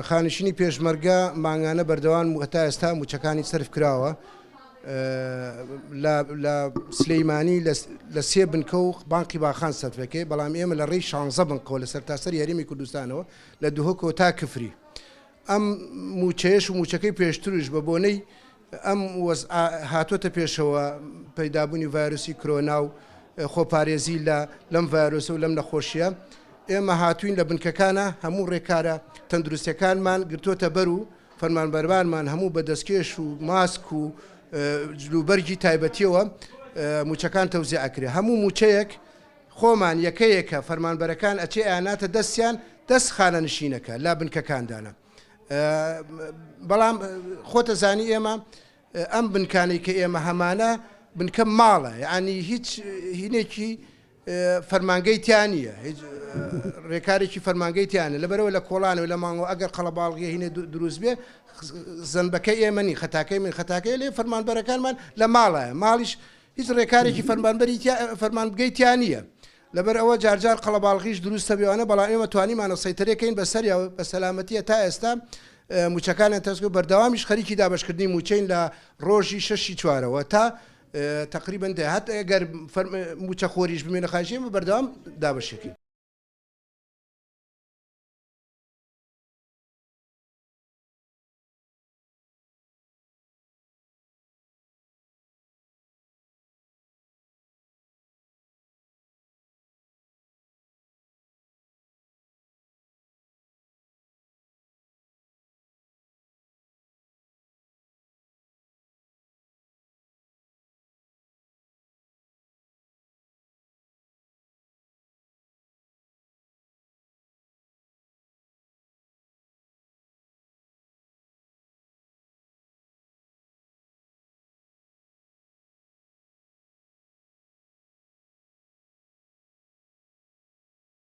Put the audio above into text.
خانشینی پێشمەرگە مانگانە بەردەوام هەتا ئێستا موچەکانی سرف کراوە لە سلەیمانی لە سێ بنکە و بانقی باخان سەرفەکەی بەڵام ئێمە لە ڕێی 16 بنکەوە لە سەرتاسەر یاریمی کوردستانەوە لە دووهۆکەوە تا کفری ئەم موچەیەش و موچەکەی پێشتروش بە بۆنەی ئەم هاتوۆتە پێشەوە پەیدابوونی ڤایرۆسی کۆرۆنا و خۆپارێزی لەم ڤایرۆسە و لەم نەخۆشیە ئێمە هاتوین لە بنکەکانە هەموو ڕێکارە تەندروستیەکانمان گرتوۆتە بەر و فەرمانبەربانمان هەموو بەدەستکێش و ماسک و جلوبەرگی تایبەتیەوە موچەکان تەوزیع ئەکرێ هەموو موچەیەک خۆمان یەکەیەکە فەرمانبەرەکان ئەچێ ئایناتە دەستیان دەست خانە نشینەکە لا بنکەکاندانە بەڵام خۆتە زانی ئێمە ئەم بنکانەی کە ئێمە هەمانە بنکە ماڵە یعنی هیچ هینێکی فەرمانگەی تیان نییە هیچ ڕێکارێکی فەرمانگەی تیانە لەبەرەوە لە کۆڵانە و لە مانگەوە ئەگەر قەڵەباڵغی هینێ دروست بێ زەنبەکەی ئێمە نی خەتاکەی من خەتاکەی لێ فەرمانبەرەکانمان لە ماڵایە ماڵیش هیچ ڕێکارێکی فەرمانگەی تیان نییە لەبەر ئەوە جارجار قەڵەباڵغیش دروستە بێوانە بەڵام ئێمە توانیمانە سەیتەرەکەین بەسەریەوە بە سەلامەتیە تا ئێستا موچەکانیان تەسکو بەردەوامیش خەریکی دابشکردنی موچەین لە ڕۆژی 6 چوارەوە تا تقریبا هەت ئەگەر موچە خۆریش بمێنە خاشیم بەردەوام دابشەکەین